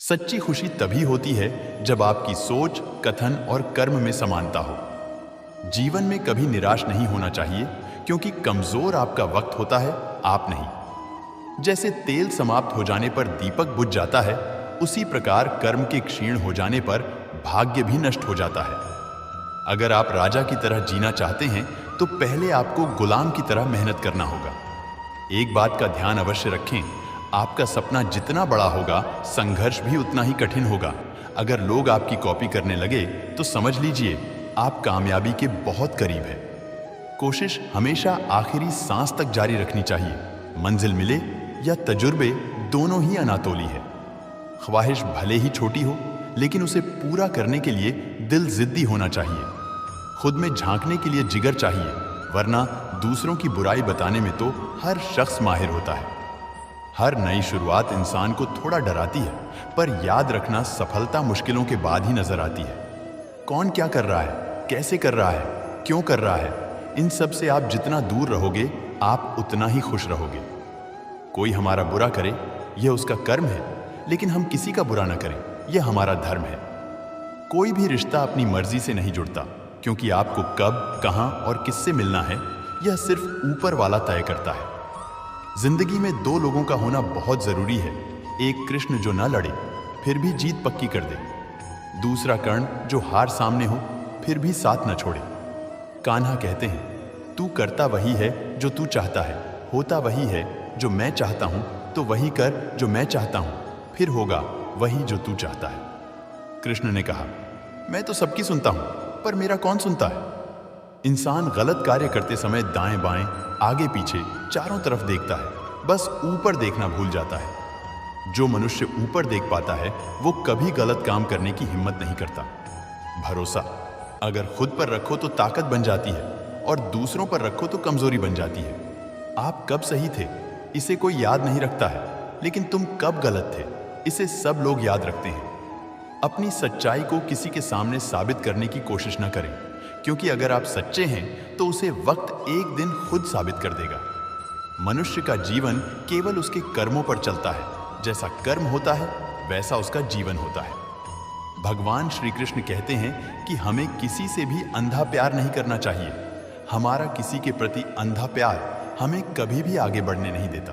सच्ची खुशी तभी होती है जब आपकी सोच, कथन और कर्म में समानता हो। जीवन में कभी निराश नहीं होना चाहिए, क्योंकि कमजोर आपका वक्त होता है, आप नहीं। जैसे तेल समाप्त हो जाने पर दीपक बुझ जाता है, उसी प्रकार कर्म के क्षीण हो जाने पर भाग्य भी नष्ट हो जाता है। अगर आप राजा की तरह जीना चाहते हैं तो पहले आपको गुलाम की तरह मेहनत करना होगा। एक बात का ध्यान अवश्य रखें, आपका सपना जितना बड़ा होगा, संघर्ष भी उतना ही कठिन होगा। अगर लोग आपकी कॉपी करने लगे तो समझ लीजिए आप कामयाबी के बहुत करीब हैं। कोशिश हमेशा आखिरी सांस तक जारी रखनी चाहिए। मंजिल मिले या तजुर्बे, दोनों ही अनातोली है। ख्वाहिश भले ही छोटी हो, लेकिन उसे पूरा करने के लिए दिल जिद्दी होना चाहिए। खुद में झांकने के लिए जिगर चाहिए, वरना दूसरों की बुराई बताने में तो हर शख्स माहिर होता है। हर नई शुरुआत इंसान को थोड़ा डराती है, पर याद रखना सफलता मुश्किलों के बाद ही नजर आती है। कौन क्या कर रहा है, कैसे कर रहा है, क्यों कर रहा है, इन सब से आप जितना दूर रहोगे, आप उतना ही खुश रहोगे। कोई हमारा बुरा करे, यह उसका कर्म है, लेकिन हम किसी का बुरा न करें, यह हमारा धर्म है। कोई भी रिश्ता अपनी मर्जी से नहीं जुड़ता, क्योंकि आपको कब, कहां और किससे मिलना है, यह सिर्फ ऊपर वाला तय करता है। जिंदगी में दो लोगों का होना बहुत जरूरी है। एक कृष्ण जो न लड़े फिर भी जीत पक्की कर दे, दूसरा कर्ण जो हार सामने हो फिर भी साथ न छोड़े। कान्हा कहते हैं, तू करता वही है जो तू चाहता है, होता वही है जो मैं चाहता हूं, तो वही कर जो मैं चाहता हूं, फिर होगा वही जो तू चाहता है। कृष्ण ने कहा, मैं तो सबकी सुनता हूं, पर मेरा कौन सुनता है। इंसान गलत कार्य करते समय दाएं बाएं, आगे पीछे, चारों तरफ देखता है, बस ऊपर देखना भूल जाता है। जो मनुष्य ऊपर देख पाता है, वो कभी गलत काम करने की हिम्मत नहीं करता। भरोसा अगर खुद पर रखो तो ताकत बन जाती है, और दूसरों पर रखो तो कमजोरी बन जाती है। आप कब सही थे, इसे कोई याद नहीं रखता है, लेकिन तुम कब गलत थे, इसे सब लोग याद रखते हैं। अपनी सच्चाई को किसी के सामने साबित करने की कोशिश न करें, क्योंकि अगर आप सच्चे हैं तो उसे वक्त एक दिन खुद साबित कर देगा। मनुष्य का जीवन केवल उसके कर्मों पर चलता है। जैसा कर्म होता है, वैसा उसका जीवन होता है। भगवान श्री कृष्ण कहते हैं कि हमें किसी से भी अंधा प्यार नहीं करना चाहिए। हमारा किसी के प्रति अंधा प्यार हमें कभी भी आगे बढ़ने नहीं देता।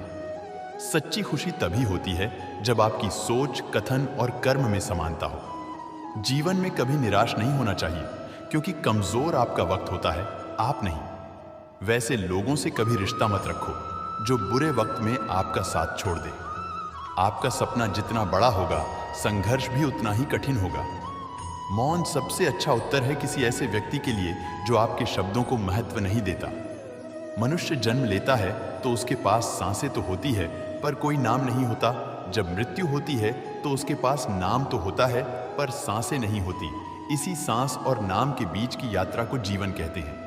सच्ची खुशी तभी होती है जब आपकी सोच, कथन और कर्म में समानता हो। जीवन में कभी निराश नहीं होना चाहिए, क्योंकि कमजोर आपका वक्त होता है, आप नहीं। वैसे लोगों से कभी रिश्ता मत रखो जो बुरे वक्त में आपका साथ छोड़ दे। आपका सपना जितना बड़ा होगा, संघर्ष भी उतना ही कठिन होगा। मौन सबसे अच्छा उत्तर है किसी ऐसे व्यक्ति के लिए जो आपके शब्दों को महत्व नहीं देता। मनुष्य जन्म लेता है तो उसके पास सांसें तो होती है, पर कोई नाम नहीं होता। जब मृत्यु होती है तो उसके पास नाम तो होता है, पर सांसें नहीं होती। इसी सांस और नाम के बीच की यात्रा को जीवन कहते हैं।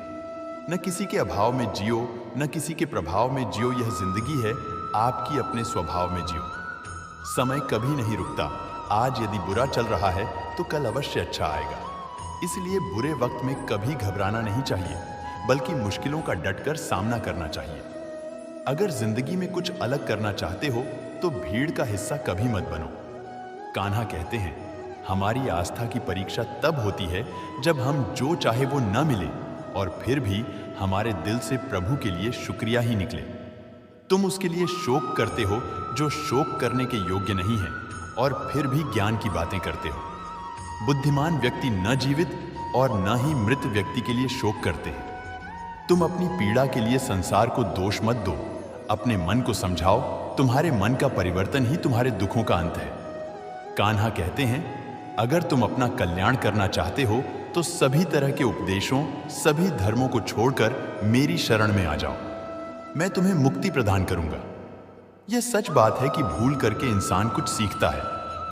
न किसी के अभाव में जियो, न किसी के प्रभाव में जियो, यह जिंदगी है, आपकी अपने स्वभाव में जियो। समय कभी नहीं रुकता। आज यदि बुरा चल रहा है तो कल अवश्य अच्छा आएगा। इसलिए बुरे वक्त में कभी घबराना नहीं चाहिए, बल्कि मुश्किलों का डटकर सामना करना चाहिए। अगर जिंदगी में कुछ अलग करना चाहते हो तो भीड़ का हिस्सा कभी मत बनो। कान्हा कहते हैं, हमारी आस्था की परीक्षा तब होती है जब हम जो चाहे वो न मिले, और फिर भी हमारे दिल से प्रभु के लिए शुक्रिया ही निकले। तुम उसके लिए शोक करते हो जो शोक करने के योग्य नहीं है, और फिर भी ज्ञान की बातें करते हो। बुद्धिमान व्यक्ति न जीवित और न ही मृत व्यक्ति के लिए शोक करते हैं। तुम अपनी पीड़ा के लिए संसार को दोष मत दो, अपने मन को समझाओ। तुम्हारे मन का परिवर्तन ही तुम्हारे दुखों का अंत है। कान्हा कहते हैं, अगर तुम अपना कल्याण करना चाहते हो तो सभी तरह के उपदेशों, सभी धर्मों को छोड़कर मेरी शरण में आ जाओ। मैं तुम्हें मुक्ति प्रदान करूंगा। यह सच बात है कि भूल करके इंसान कुछ सीखता है,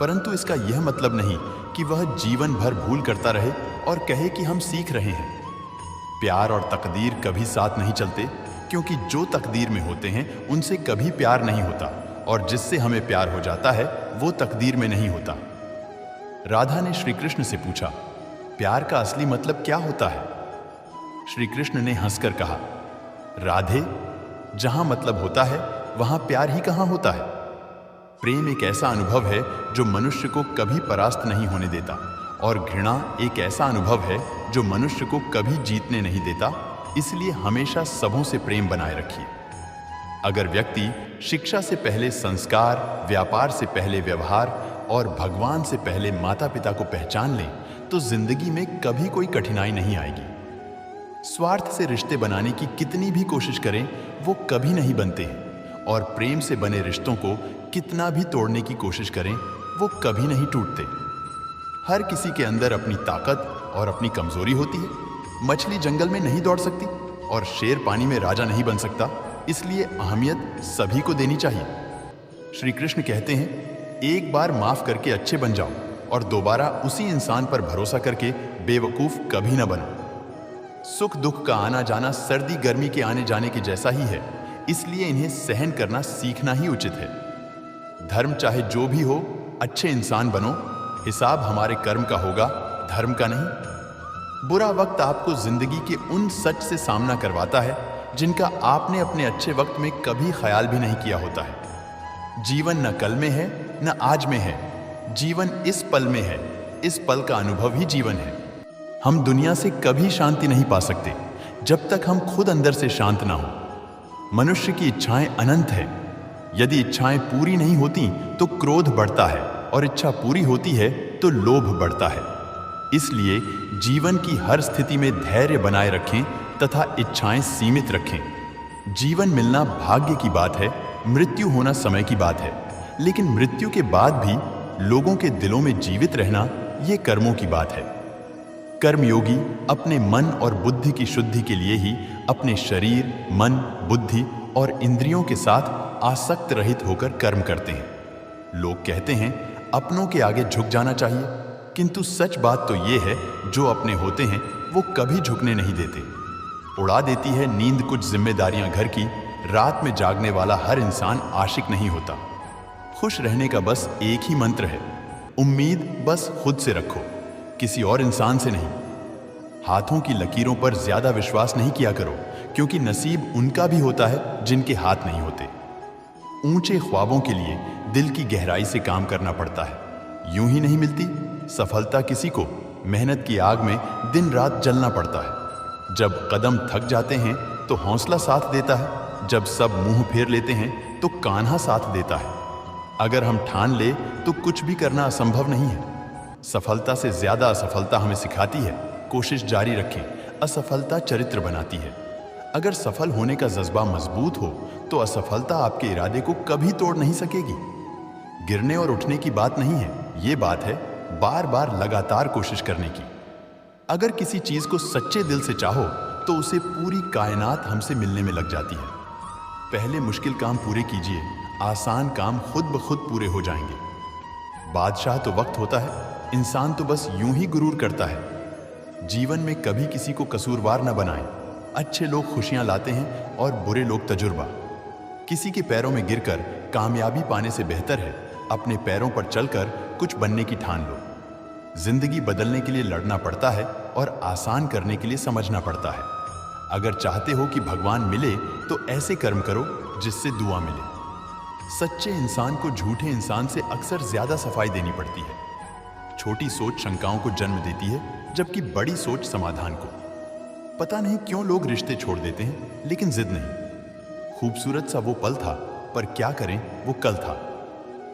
परंतु इसका यह मतलब नहीं कि वह जीवन भर भूल करता रहे और कहे कि हम सीख रहे हैं। प्यार और तकदीर कभी साथ नहीं चलते, क्योंकि जो तकदीर में होते हैं उनसे कभी प्यार नहीं होता, और जिससे हमें प्यार हो जाता है वो तकदीर में नहीं होता। राधा ने श्री कृष्ण से पूछा, प्यार का असली मतलब क्या होता है? श्री कृष्ण ने हंसकर कहा, राधे, जहां मतलब होता है वहां प्यार ही कहां होता है। प्रेम एक ऐसा अनुभव है जो मनुष्य को कभी परास्त नहीं होने देता, और घृणा एक ऐसा अनुभव है जो मनुष्य को कभी जीतने नहीं देता। इसलिए हमेशा सबों से प्रेम बनाए रखिए। अगर व्यक्ति शिक्षा से पहले संस्कार, व्यापार से पहले व्यवहार और भगवान से पहले माता पिता को पहचान ले, तो जिंदगी में कभी कोई कठिनाई नहीं आएगी। स्वार्थ से रिश्ते बनाने की कितनी भी कोशिश करें, वो कभी नहीं बनते हैं, और प्रेम से बने रिश्तों को कितना भी तोड़ने की कोशिश करें, वो कभी नहीं टूटते। हर किसी के अंदर अपनी ताकत और अपनी कमजोरी होती है। मछली जंगल में नहीं दौड़ सकती और शेर पानी में राजा नहीं बन सकता, इसलिए अहमियत सभी को देनी चाहिए। श्री कृष्ण कहते हैं, एक बार माफ करके अच्छे बन जाओ और दोबारा उसी इंसान पर भरोसा करके बेवकूफ कभी ना बनो। सुख दुख का आना जाना सर्दी गर्मी के आने जाने के जैसा ही है, इसलिए इन्हें सहन करना सीखना ही उचित है। धर्म चाहे जो भी हो, अच्छे इंसान बनो। हिसाब हमारे कर्म का होगा, धर्म का नहीं। बुरा वक्त आपको जिंदगी के उन सच से सामना करवाता है जिनका आपने अपने अच्छे वक्त में कभी ख्याल भी नहीं किया होता है। जीवन न कल में है न आज में है, जीवन इस पल में है। इस पल का अनुभव ही जीवन है। हम दुनिया से कभी शांति नहीं पा सकते जब तक हम खुद अंदर से शांत ना हो। मनुष्य की इच्छाएं अनंत है। यदि इच्छाएं पूरी नहीं होती तो क्रोध बढ़ता है, और इच्छा पूरी होती है तो लोभ बढ़ता है। इसलिए जीवन की हर स्थिति में धैर्य बनाए रखें तथा इच्छाएं सीमित रखें। जीवन मिलना भाग्य की बात है, मृत्यु होना समय की बात है, लेकिन मृत्यु के बाद भी लोगों के दिलों में जीवित रहना ये कर्मों की बात है। कर्मयोगी अपने मन और बुद्धि की शुद्धि के लिए ही अपने शरीर, मन, बुद्धि और इंद्रियों के साथ आसक्त रहित होकर कर्म करते हैं। लोग कहते हैं अपनों के आगे झुक जाना चाहिए, किंतु सच बात तो ये है, जो अपने होते हैं वो कभी झुकने नहीं देते। उड़ा देती है नींद कुछ जिम्मेदारियां घर की। रात में जागने वाला हर इंसान आशिक नहीं होता। खुश रहने का बस एक ही मंत्र है, उम्मीद बस खुद से रखो, किसी और इंसान से नहीं। हाथों की लकीरों पर ज्यादा विश्वास नहीं किया करो, क्योंकि नसीब उनका भी होता है जिनके हाथ नहीं होते। ऊंचे ख्वाबों के लिए दिल की गहराई से काम करना पड़ता है, यूं ही नहीं मिलती। सफलता किसी को मेहनत की आग में दिन रात जलना पड़ता है। जब कदम थक जाते हैं तो हौसला साथ देता है, जब सब मुंह फेर लेते हैं तो कान्हा साथ देता है। अगर हम ठान ले तो कुछ भी करना असंभव नहीं है। सफलता से ज्यादा असफलता हमें सिखाती है, कोशिश जारी रखें। असफलता चरित्र बनाती है। अगर सफल होने का जज्बा मजबूत हो तो असफलता आपके इरादे को कभी तोड़ नहीं सकेगी। गिरने और उठने की बात नहीं है, ये बात है बार बार लगातार कोशिश करने की। अगर किसी चीज को सच्चे दिल से चाहो तो उसे पूरी कायनात हमसे मिलने में लग जाती है। पहले मुश्किल काम पूरे कीजिए, आसान काम खुद ब खुद पूरे हो जाएंगे। बादशाह तो वक्त होता है, इंसान तो बस यूं ही गुरूर करता है। जीवन में कभी किसी को कसूरवार न बनाएं। अच्छे लोग खुशियां लाते हैं और बुरे लोग तजुर्बा। किसी के पैरों में गिरकर कामयाबी पाने से बेहतर है अपने पैरों पर चलकर कुछ बनने की ठान लो। जिंदगी बदलने के लिए लड़ना पड़ता है और आसान करने के लिए समझना पड़ता है। अगर चाहते हो कि भगवान मिले तो ऐसे कर्म करो जिससे दुआ मिले। सच्चे इंसान को झूठे इंसान से अक्सर ज्यादा सफाई देनी पड़ती है। छोटी सोच शंकाओं को जन्म देती है, जबकि बड़ी सोच समाधान को। पता नहीं क्यों लोग रिश्ते छोड़ देते हैं, लेकिन जिद नहीं। खूबसूरत सा वो पल था, पर क्या करें वो कल था।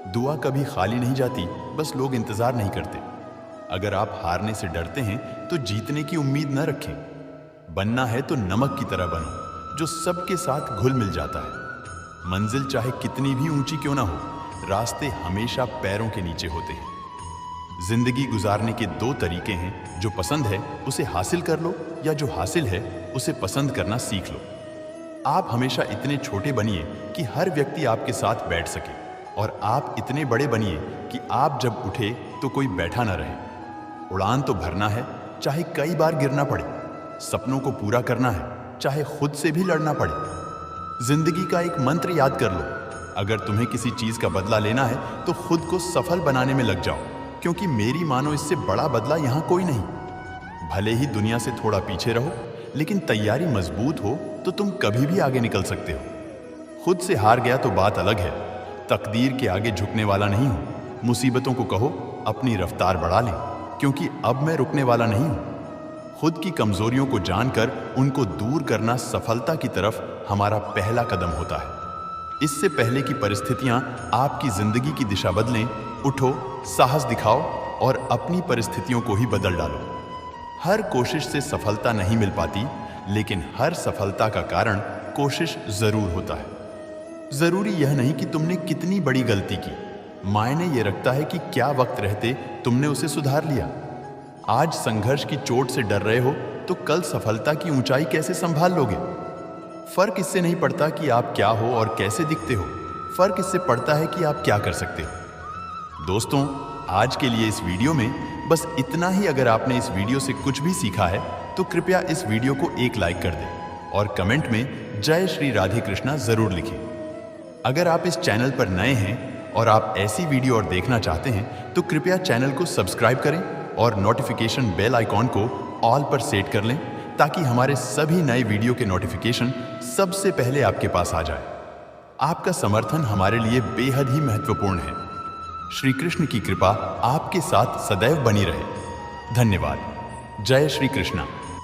दुआ कभी खाली नहीं जाती, बस लोग इंतजार नहीं करते। अगर आप हारने से डरते हैं तो जीतने की उम्मीद न रखें। बनना है तो नमक की तरह बनो, जो सबके साथ घुल मिल जाता है। मंजिल चाहे कितनी भी ऊंची क्यों ना हो, रास्ते हमेशा पैरों के नीचे होते हैं। जिंदगी गुजारने के दो तरीके हैं, जो पसंद है उसे हासिल कर लो, या जो हासिल है उसे पसंद करना सीख लो। आप हमेशा इतने छोटे बनिए कि हर व्यक्ति आपके साथ बैठ सके, और आप इतने बड़े बनिए कि आप जब उठे तो कोई बैठा ना रहे। उड़ान तो भरना है, चाहे कई बार गिरना पड़े। सपनों को पूरा करना है, चाहे खुद से भी लड़ना पड़े। जिंदगी का एक मंत्र याद कर लो, अगर तुम्हें किसी चीज का बदला लेना है तो खुद को सफल बनाने में लग जाओ, क्योंकि मेरी मानो इससे बड़ा बदला यहां कोई नहीं। भले ही दुनिया से थोड़ा पीछे रहो, लेकिन तैयारी मजबूत हो तो तुम कभी भी आगे निकल सकते हो। खुद से हार गया तो बात अलग है, तकदीर के आगे झुकने वाला नहीं हूँ। मुसीबतों को कहो अपनी रफ्तार बढ़ा लें, क्योंकि अब मैं रुकने वाला नहीं हूँ। खुद की कमजोरियों को जानकर उनको दूर करना सफलता की तरफ हमारा पहला कदम होता है। इससे पहले कि परिस्थितियां आपकी जिंदगी की दिशा बदलें, उठो, साहस दिखाओ और अपनी परिस्थितियों को ही बदल डालो। हर कोशिश से सफलता नहीं मिल पाती, लेकिन हर सफलता का कारण कोशिश जरूर होता है। जरूरी यह नहीं कि तुमने कितनी बड़ी गलती की, मायने यह रखता है कि क्या वक्त रहते तुमने उसे सुधार लिया। आज संघर्ष की चोट से डर रहे हो तो कल सफलता की ऊंचाई कैसे संभाल लोगे? फर्क इससे नहीं पड़ता कि आप क्या हो और कैसे दिखते हो, फर्क इससे पड़ता है कि आप क्या कर सकते हो। दोस्तों, आज के लिए इस वीडियो में बस इतना ही। अगर आपने इस वीडियो से कुछ भी सीखा है तो कृपया इस वीडियो को एक लाइक कर दें और कमेंट में जय श्री राधे कृष्णा जरूर लिखें। अगर आप इस चैनल पर नए हैं और आप ऐसी वीडियो और देखना चाहते हैं तो कृपया चैनल को सब्सक्राइब करें और नोटिफिकेशन बेल आइकॉन को ऑल पर सेट कर लें, ताकि हमारे सभी नए वीडियो के नोटिफिकेशन सबसे पहले आपके पास आ जाए। आपका समर्थन हमारे लिए बेहद ही महत्वपूर्ण है। श्री कृष्ण की कृपा आपके साथ सदैव बनी रहे। धन्यवाद। जय श्री कृष्णा।